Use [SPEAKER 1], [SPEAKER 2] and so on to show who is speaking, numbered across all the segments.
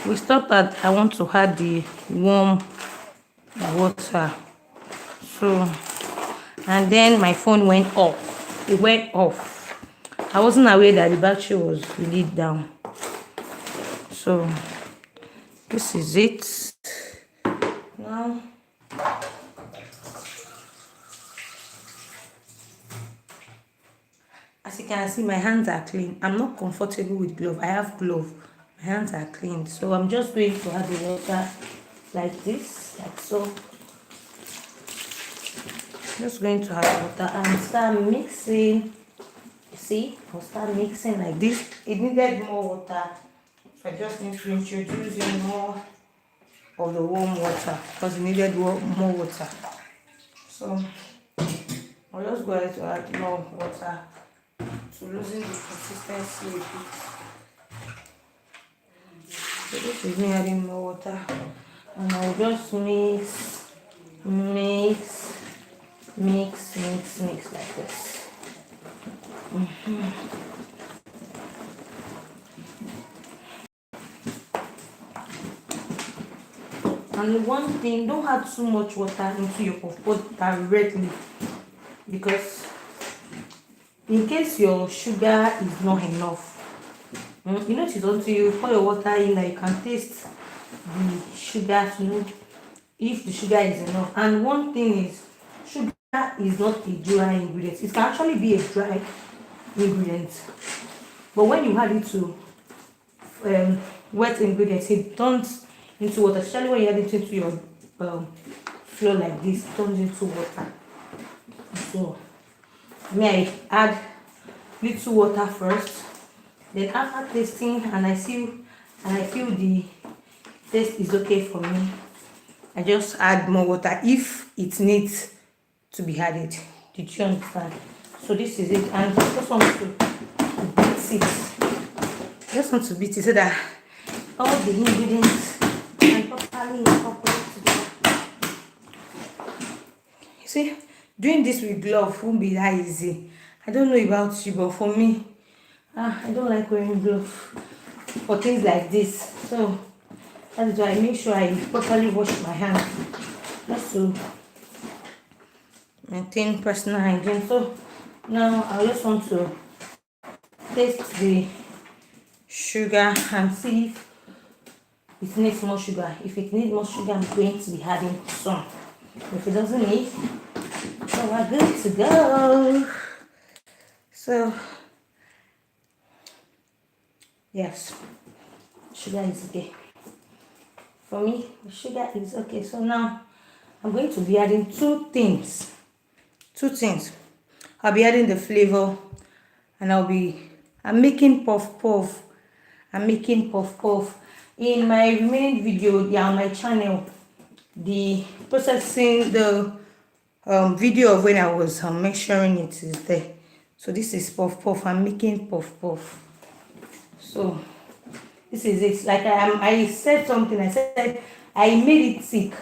[SPEAKER 1] we stopped at I want to add the warm water. So, and then my phone went off. It went off. I wasn't aware that the battery was really down. So this is it. Now as you can see, my hands are clean. I'm not comfortable with glove. I have glove. My hands are clean. So I'm just going to add the water like this, like so. Just going to add water and start mixing. You see, I'll start mixing like this. It needed more water. So I just need to introduce in more of the warm water because it needed more water. So I'll just go ahead to add more water to loosen the consistency a bit. So this is me adding more water, and I'll just mix like this. And the one thing, don't add too much water into your pot directly, because in case your sugar is not enough, you notice until you pour your water in that you can taste the sugar to know if the sugar is enough. And one thing is, sugar is not a dry ingredient. It can actually be a dry ingredient, but when you add it to wet ingredients, it turns into water. Especially when you add it into your flour like this, it turns into water. So I add little water first, then after tasting and I feel the taste is okay for me, I just add more water if it needs to be added. Did you understand? So this is it, and I just want to beat it. Just want to beat it so that all the ingredients can properly incorporate together. You see, doing this with glove won't be that easy. I don't know about you, but for me, I don't like wearing gloves for things like this. So that is why I make sure I properly wash my hands, just to maintain personal hygiene. So now I just want to taste the sugar and see if it needs more sugar. If it needs more sugar, I'm going to be adding some. If it doesn't need, so we're good to go. So yes, sugar is okay. For me, the sugar is okay. So now I'm going to be adding two things. I'll be adding the flavor, and I'm making puff puff. In my remaining video, yeah, on my channel, the processing, the video of when I was measuring it is there. So this is puff puff. I'm making puff puff. So this is it. Like I said something. I said I made it thick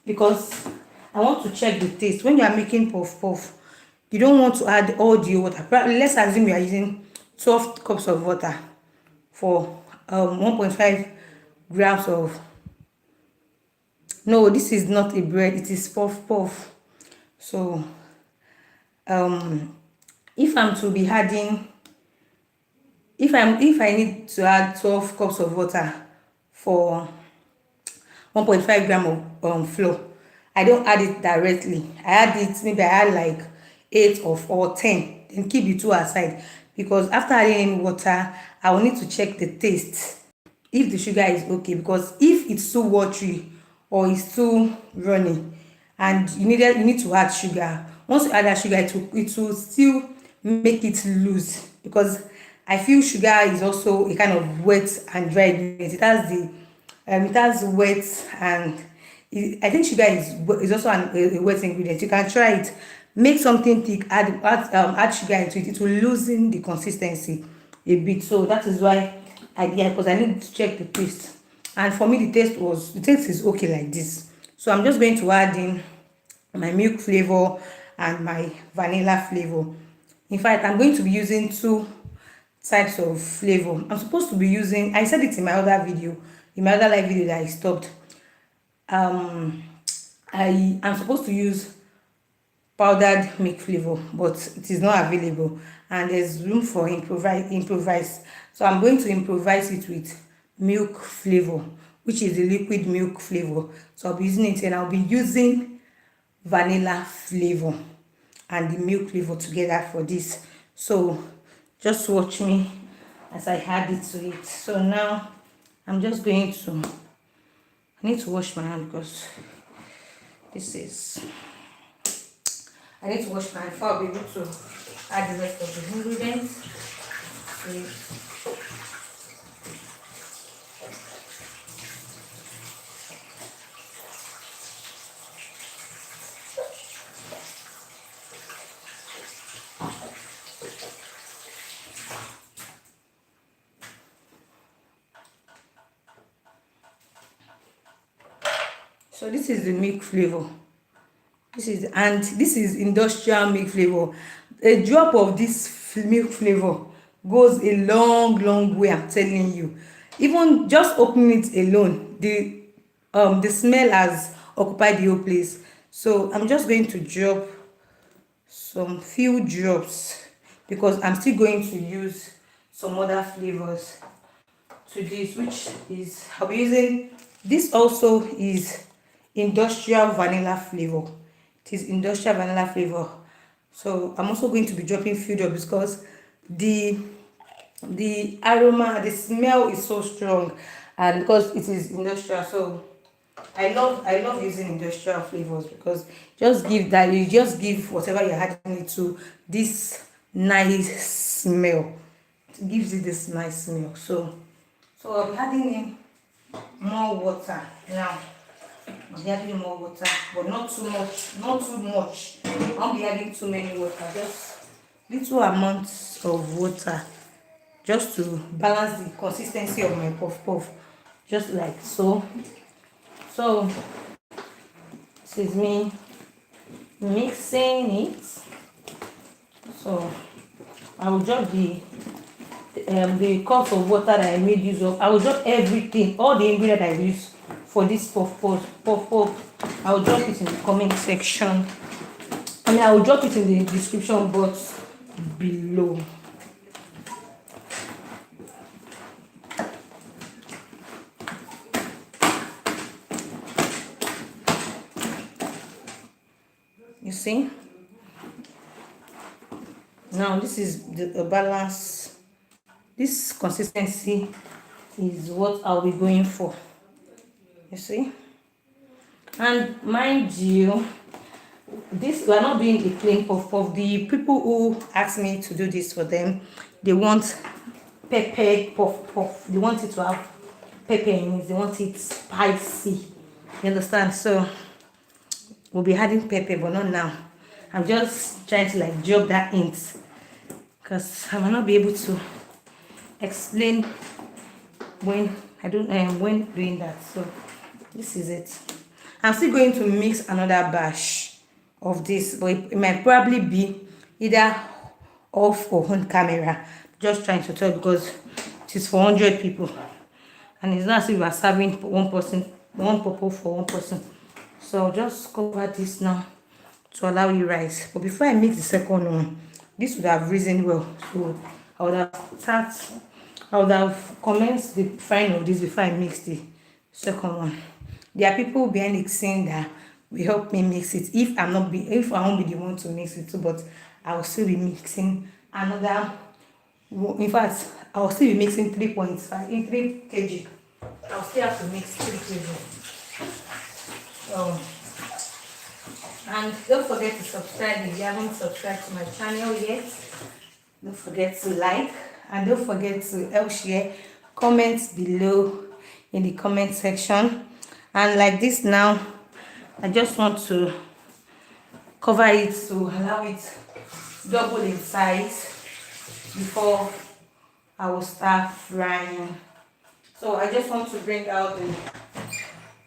[SPEAKER 1] because I want to check the taste. When you are making puff puff, you don't want to add all the water. Let's assume you are using 12 cups of water for 1.5 grams of. No, this is not a bread. It is puff puff. So if I'm to be adding, if I need to add 12 cups of water for 1.5 gram of flour, I don't add it directly. I add it, maybe I add like 8 or 10, then keep the two aside, because after adding any water, I will need to check the taste if the sugar is okay, because if it's too watery or it's too runny and you need to add sugar, once you add that sugar, it will still make it loose, because I feel sugar is also a kind of wet and dry ingredient. It has wet, and I think sugar is also a wet ingredient. You can try it. Make something thick, add sugar into it. It will loosen the consistency a bit. So that is why I did, because I need to check the taste. And for me, the taste is okay like this. So I'm just going to add in my milk flavor and my vanilla flavor. In fact, I'm going to be using two types of flavor. I'm supposed to be using, I said it in my other video, in my other live video that I stopped, um I am supposed to use powdered milk flavor, but it is not available, and there's room for improvise. So I'm going to improvise it with milk flavor, which is the liquid milk flavor. So I'll be using it, and I'll be using vanilla flavor and the milk flavor together for this. So just watch me as I add it to it. So now I'm just going to, I need to wash my hand because this is, I need to wash my hand before I'll be able to add the rest of the ingredients. So this is the milk flavor. This is industrial milk flavor. A drop of this milk flavor goes a long way, I'm telling you. Even just opening it alone, the smell has occupied the whole place. So I'm just going to drop some few drops because I'm still going to use some other flavors to this, which is, I'll be using this. Also is industrial vanilla flavor. It is industrial vanilla flavor. So I'm also going to be dropping few drops because the aroma, the smell is so strong, and because it is industrial. So I love using industrial flavors because just give that, you just give whatever you're adding it to this nice smell. It gives it this nice smell. So I'll be adding in more water now. I'll be adding more water, but not too much. Not too much. I won't be adding too many water. Just little amounts of water, just to balance the consistency of my puff puff, just like so. So this is me mixing it. So I will drop the cup of water that I made use of. I will drop everything, all the ingredients I use for this puff puff. I will drop it in the comment section. I will drop it in the description box below. You see? Now this is the balance. This consistency is what I'll be going for. You see? And mind you, this, we are not doing a plain puff puff. The people who ask me to do this for them, they want pepper puff puff. They want it to have pepper in it. They want it spicy. You understand? So we'll be adding pepper, but not now. I'm just trying to like drop that hint because I might not be able to explain when I don't when doing that. So this is it. I'm still going to mix another batch of this, but it might probably be either off or on camera. Just trying to tell because it is for 100 people, and it's not as if we are serving one person, one purple for one person. So I'll just cover this now to allow you rise. But before I mix the second one, this would have risen well. So I would have commenced the frying of this before I mix the second one. There are people behind the scene that will help me mix it if I won't be the one to mix it too, but I will still be mixing another. In fact, I will still be mixing 3.5 in 3 kg. I'll still have to mix 3 kg. And don't forget to subscribe if you haven't subscribed to my channel yet. Don't forget to like, and don't forget to help share. Comment below in the comment section. And like this now, I just want to cover it to allow it double in size before I will start frying. So I just want to bring out the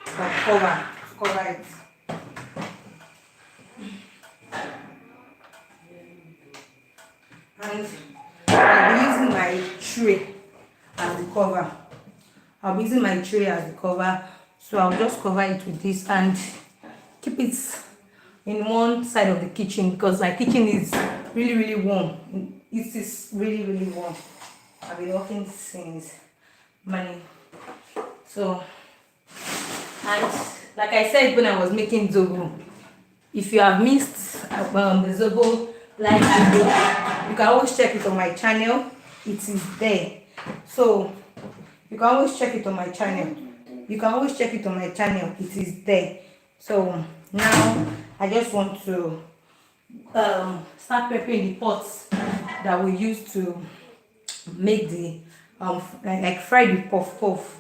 [SPEAKER 1] cover to cover it. And I'll be using my tray as the cover. I'll be using my tray as the cover, so I'll just cover it with this and keep it in one side of the kitchen because my kitchen is really warm. It is really warm. I've been working since morning. So, and like I said when I was making Zobo, if you have missed the Zobo live video, you can always check it on my channel. It is there. So you can always check it on my channel. You can always check it on my channel. It is there. So now I just want to start preparing the pots that we use to make the like fry the puff puff.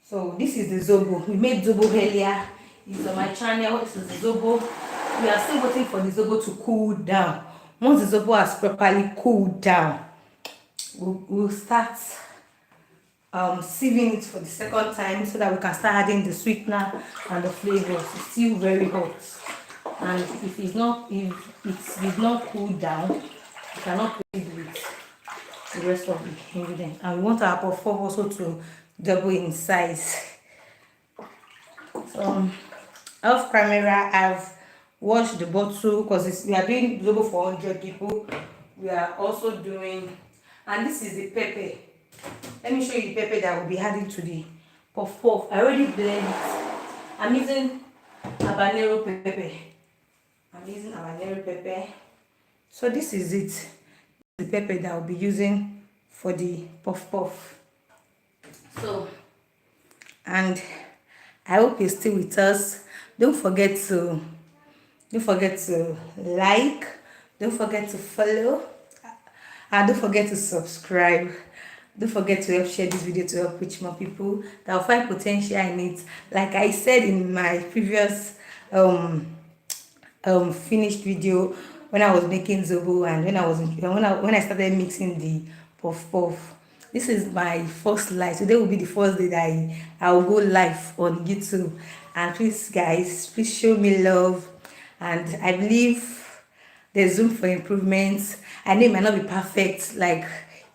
[SPEAKER 1] So this is the Zobo. We made Zobo earlier. It's on my channel. This is the Zobo. We are still waiting for the Zobo to cool down. Once the Zobo has properly cooled down, we'll start sieving it for the second time so that we can start adding the sweetener and the flavors. It's still very hot, and if it did not cool down, you cannot proceed with the rest of the ingredients. And we want our puff puff also to double in size. So off camera, I've washed the bottle because we are doing Zobo for 100 people. We are also doing, and this is the pepper. Let me show you the pepper that will be adding to the puff puff. I already blend it. I'm using habanero pepper. I'm using habanero pepper. So this is it. The pepper that I'll be using for the puff puff. So, and I hope you're still with us. Don't forget to like, don't forget to follow, and don't forget to subscribe. Don't forget to help share this video to help reach more people that will find potential in it. Like I said in my previous finished video when I was making Zobo and when I started mixing the puff puff. This is my first live. Today will be the first day that I will go live on YouTube. And please guys, please show me love. And I believe there's room for improvements. I know it might not be perfect like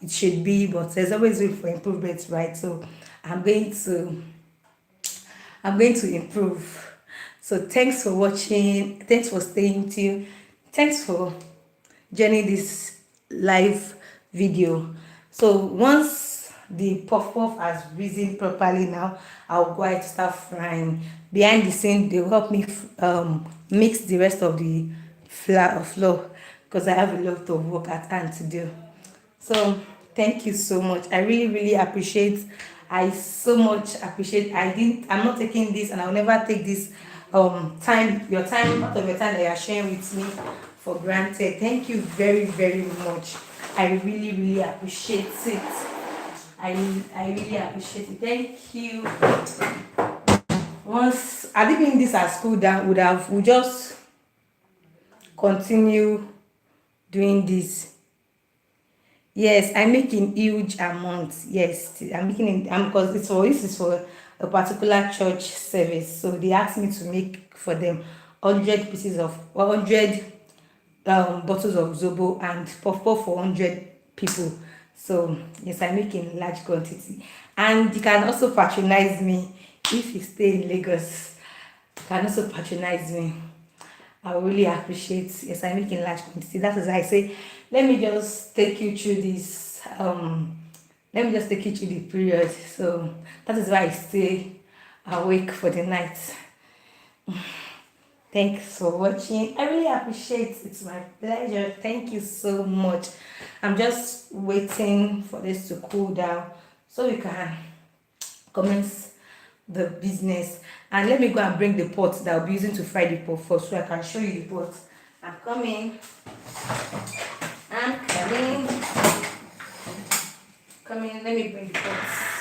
[SPEAKER 1] it should be, but there's always room for improvements, right? So I'm going to improve. So thanks for watching. Thanks for staying tuned. Thanks for joining this live video. So once the puff puff has risen properly now, I'll go ahead to start frying. Behind the scene, they will help me mix the rest of the flour because I have a lot of work at hand to do. So thank you so much. I really appreciate. I so much appreciate. I'm not taking this, and I'll never take this your time out of your time that you are sharing with me for granted. Thank you very much. I really appreciate it. I really appreciate it. Thank you. Once I think this has cooled down, we just continue doing this. Yes, I make in huge amounts. Yes, I'm making in because this is for a particular church service. So they asked me to make for them 100 bottles of Zobo and puff puff for 100 people. So yes, I make in large quantity. And you can also patronize me if you stay in Lagos. You can also patronize me. I really appreciate. Yes, I make in large quantity. That is why I say, let me just take you through this. Let me just take you through the period. So that is why I stay awake for the night. Thanks for watching. I really appreciate it. It's my pleasure. Thank you so much. I'm just waiting for this to cool down so we can commence the business. And let me go and bring the pot that I'll be using to fry the pot first so I can show you the pot. I'm coming. I'm coming. Coming. Let me bring the pot.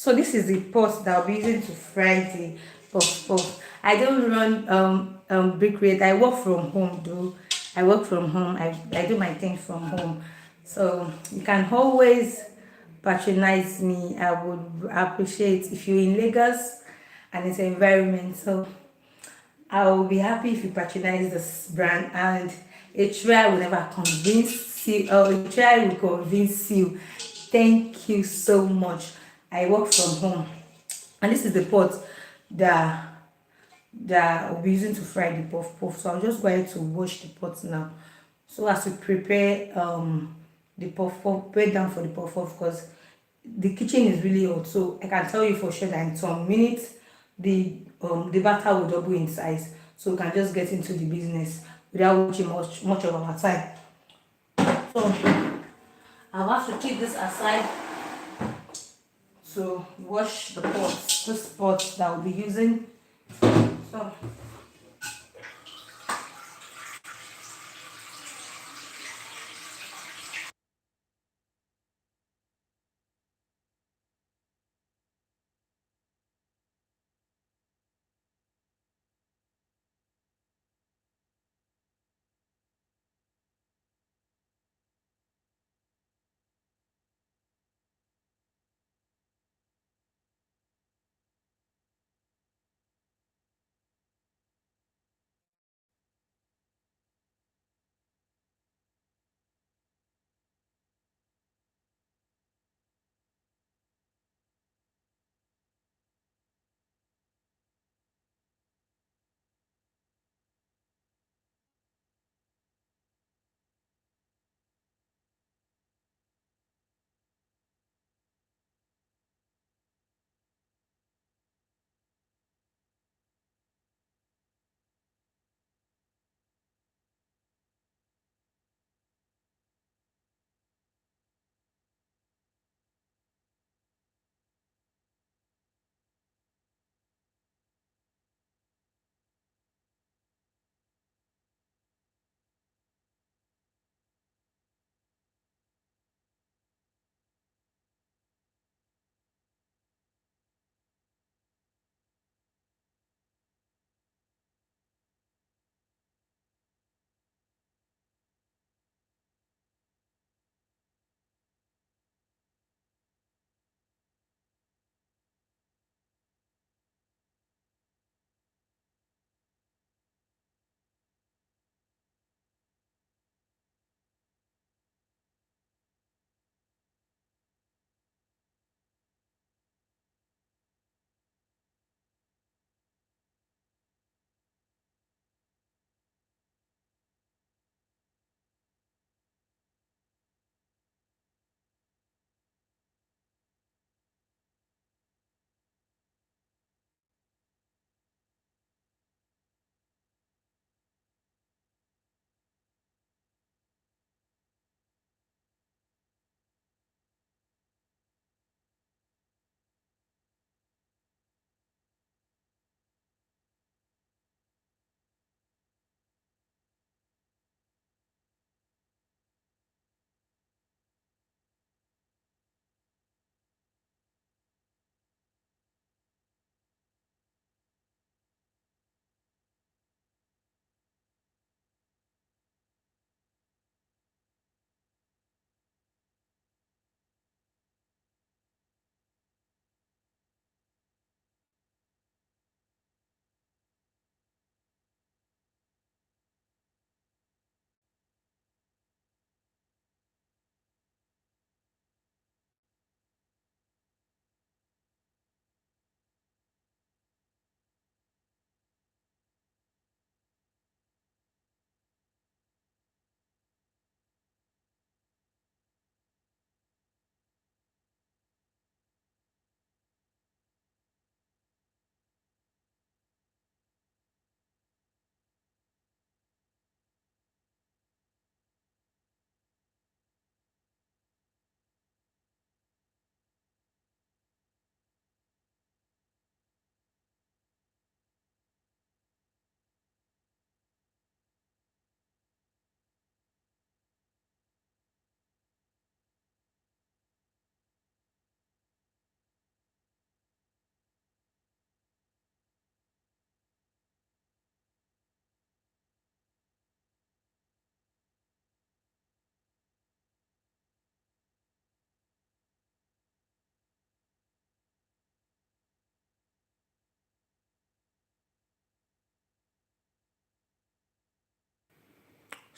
[SPEAKER 1] So this is the pot that I'll be using to fry the puff puff. I don't run brick rate. I work from home though. I work from home. I do my thing from home. So you can always patronize me. I would appreciate if you're in Lagos and it's environmental. I will be happy if you patronize this brand, and a try will never convince you, or a try will convince you. Thank you so much. I work from home, and this is the pot that I'll be using to fry the puff puff. So I'm just going to wash the pot now, so as to prepare the puff puff, prepare down for the puff puff, because the kitchen is really hot. So I can tell you for sure that in some minutes the batter will double in size. So we can just get into the business without watching much of our time. So I'll have to keep this aside to wash the pots, this pot that we'll be using. So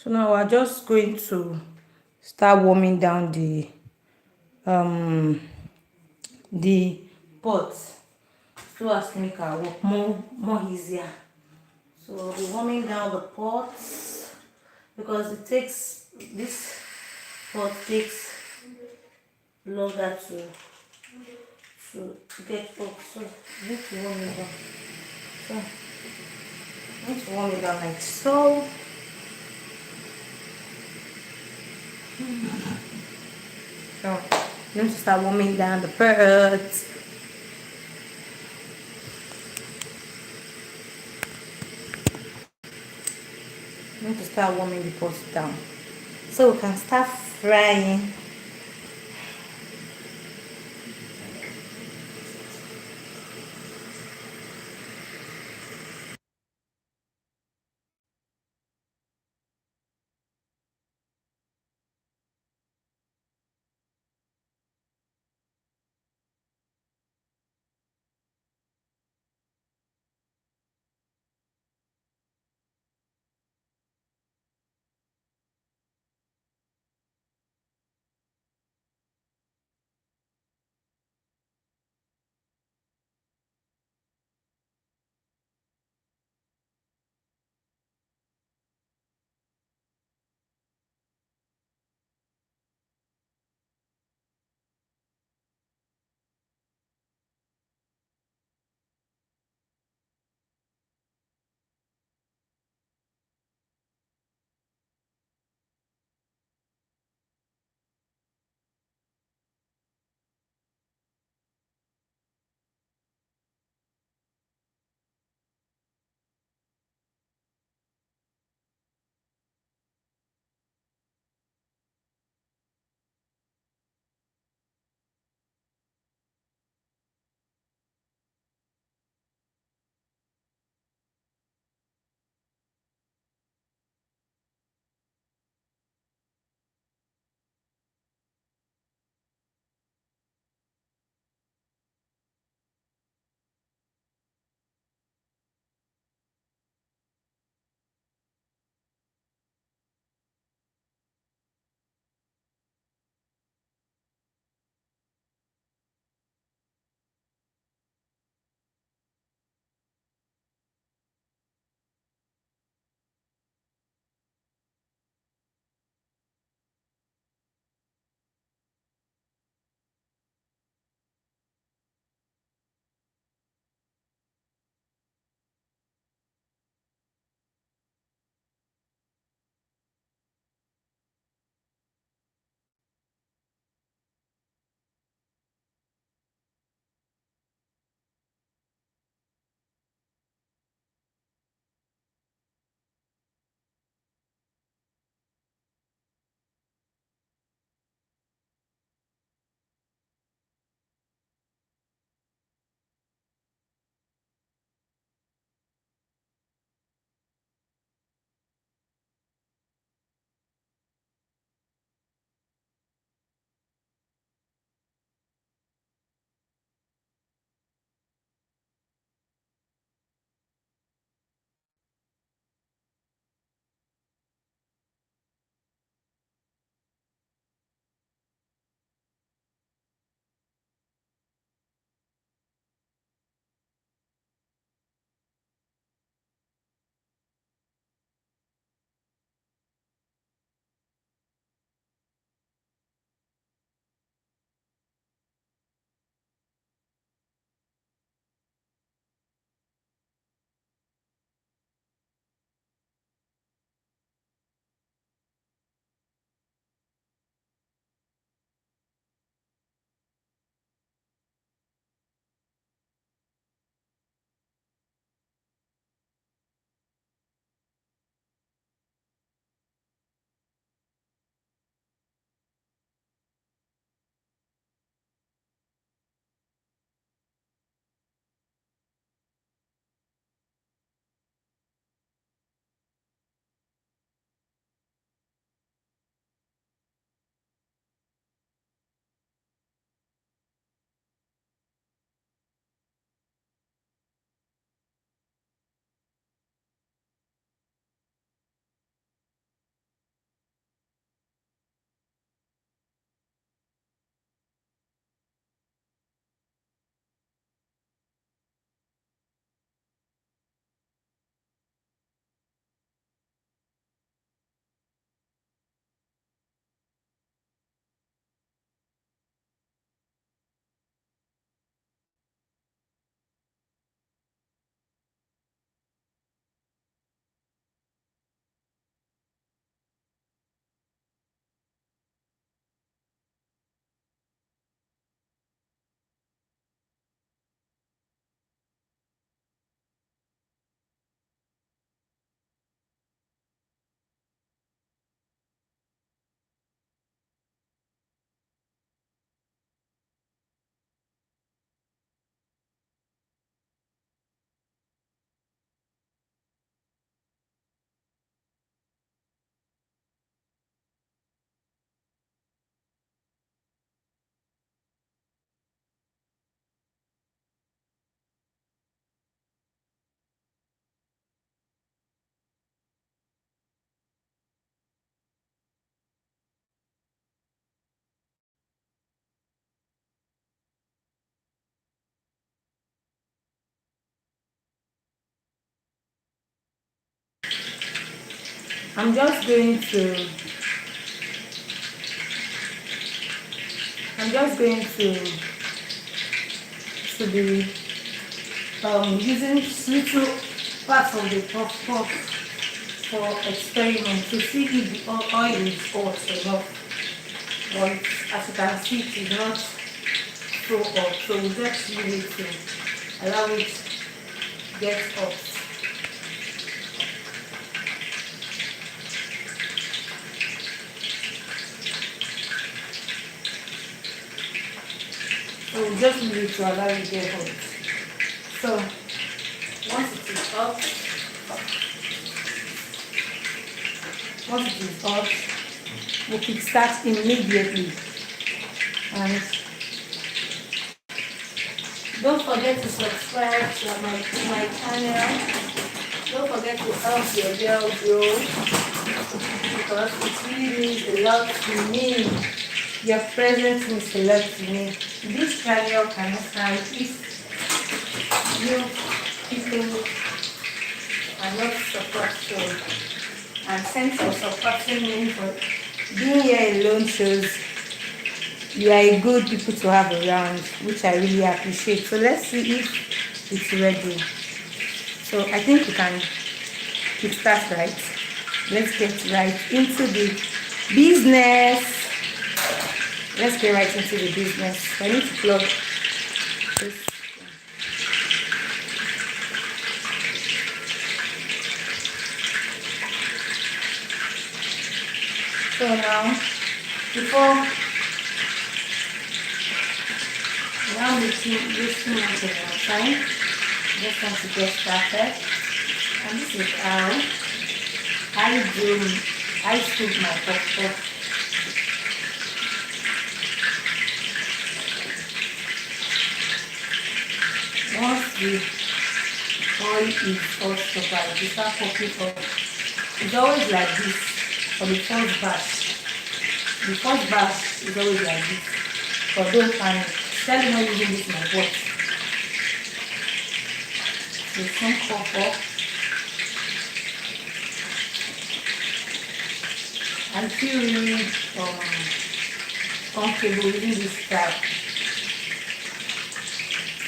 [SPEAKER 1] So now we're just going to start warming down um the pot so as to make our work more easier. So we'll be warming down the pot because it takes this pot takes longer to get up. So you need to warm it down. So you need to warm it down like so. So you need to start warming down the pot. You need to start warming the pot down. So we can start frying. I'm just going to be using little parts of the puff puff for experiment to see if the oil is hot enough. But as you can see, it is not so hot, so we just leave it to allow it get hot. So we just leave it to allow it get hot. So once it is hot, we'll kickstart immediately. And don't forget to subscribe to my channel. Don't forget to help your girl grow, because it really means a lot to me. Your presence means a lot to me. This channel cannot stand if you people are not supportive. And thanks for supporting me. For being here alone shows you are a good people to have around, which I really appreciate. So let's see if it's ready. So I think we can kickstart, right? Let's get right into the business. Let's get right into the business. I need to plug this. So now, before making this too much of our time, just want to get started. And this is how I scoop my puff puff. Once the oil is hot properly, you start popping up. It's always like this for the first batch. The first batch is always like this. But don't panic. Tell me not using this in my pot. So some pop up. I feel really comfortable using this type.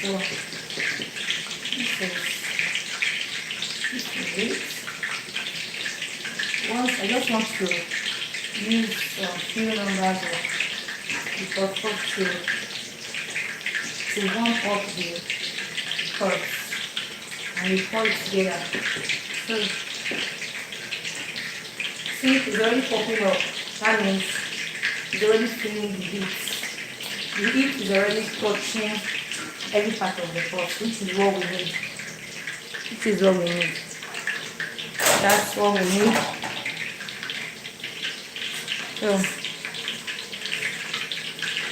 [SPEAKER 1] So this is it. Once I just want to use a few numbers of the puff to warm up the cups and we pour it together. So see, it's already popping up. That means it's already feeling the heat. The heat is already touching every part of the pot, which is what we need. That's what we need. So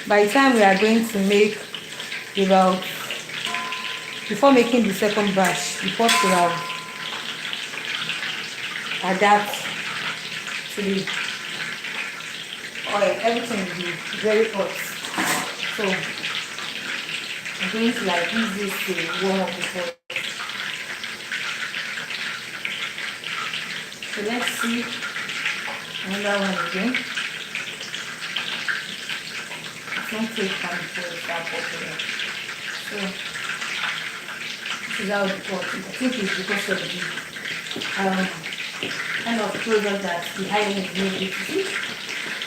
[SPEAKER 1] by the time we are going to make about, before making the second batch, the pot will have adapt to the oil. Everything will be very hot. So I'm going to like use this to warm up the pot. So let's see another one again. Don't take time before it starts popping. So this is how the pot is. I think it's because of the kind of product that the iron is made with.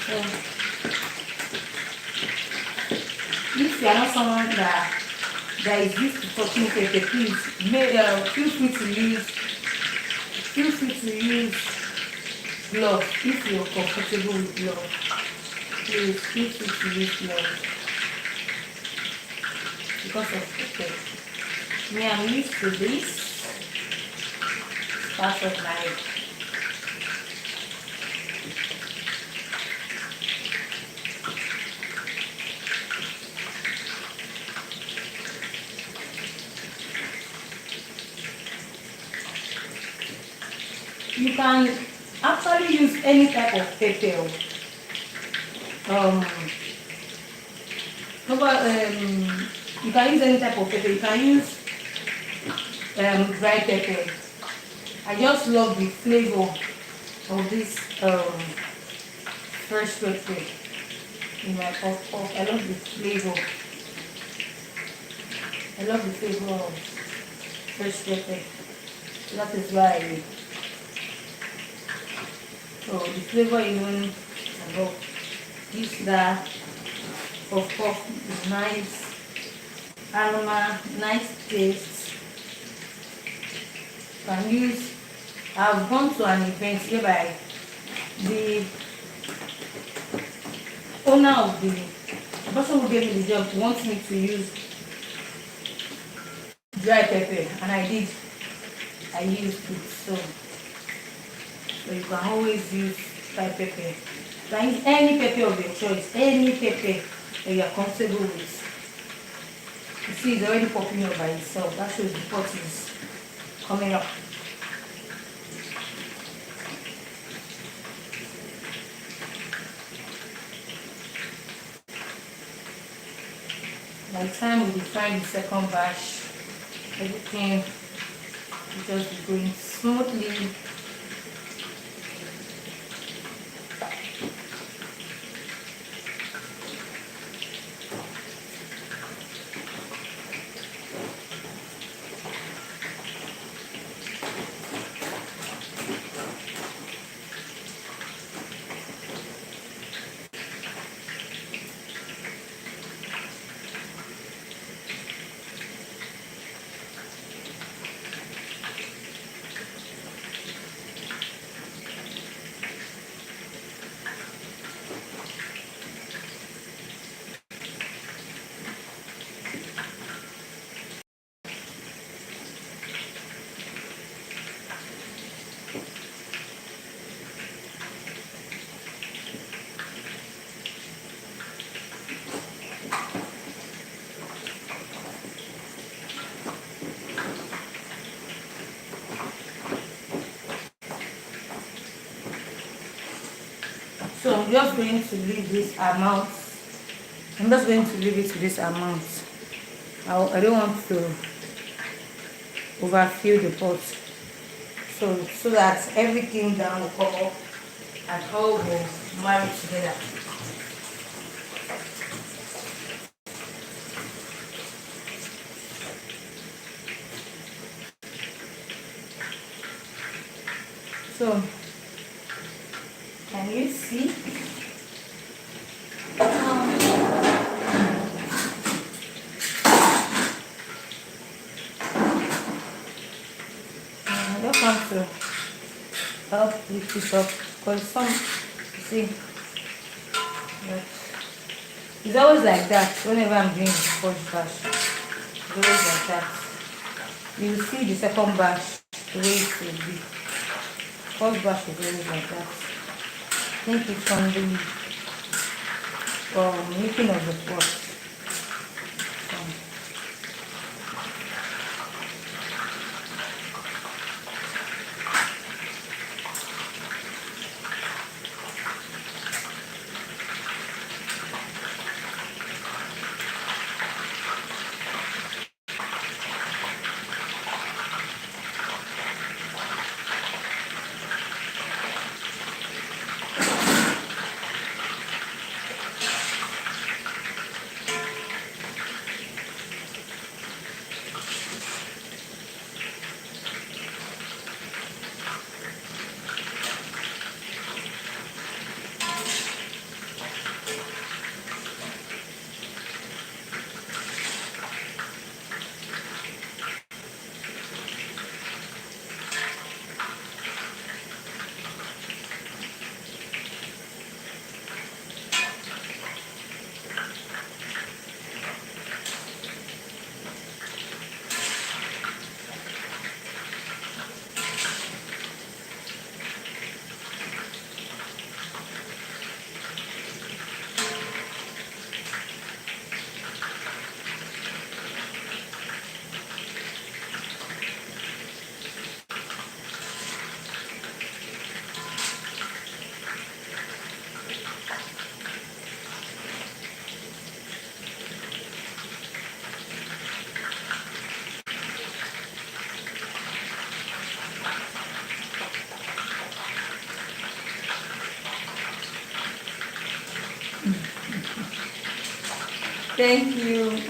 [SPEAKER 1] So if you are not someone that is used to touching paper, please feel free to use gloves if you are comfortable with gloves. Please feel free to use gloves because of the paper. Me, I'm used to this. Part of my you can actually use any type of pepper. You can use any type of pepper. You can use dry pepper. I just love the flavor of this fresh pepper in my puff puff. I love the flavor. I love the flavor of fresh pepper. That is why the flavor even about this that puff puff is nice. Aroma, nice taste. Can use. I've gone to an event whereby the owner of the person who gave me the job wants me to use dry pepper, and I did. I used it. So you can always use dry pepper. You can use any pepper of your choice, any pepper that you are comfortable with. You see, it's already popping up by itself. That shows the pot is coming up. By the time we define the second batch, everything will just be going smoothly. So I'm just going to leave this amount. I'm just going to leave it to this amount. I don't want to overfill the pot. So that everything down will come up and all will marry together. So can you see? I just want to help lift it up because some, you see, but it's always like that whenever I'm doing the first batch. It's always like that. You will see the second batch the way it will be. First batch is always like that. I think it's from the making of the pot. Thank you.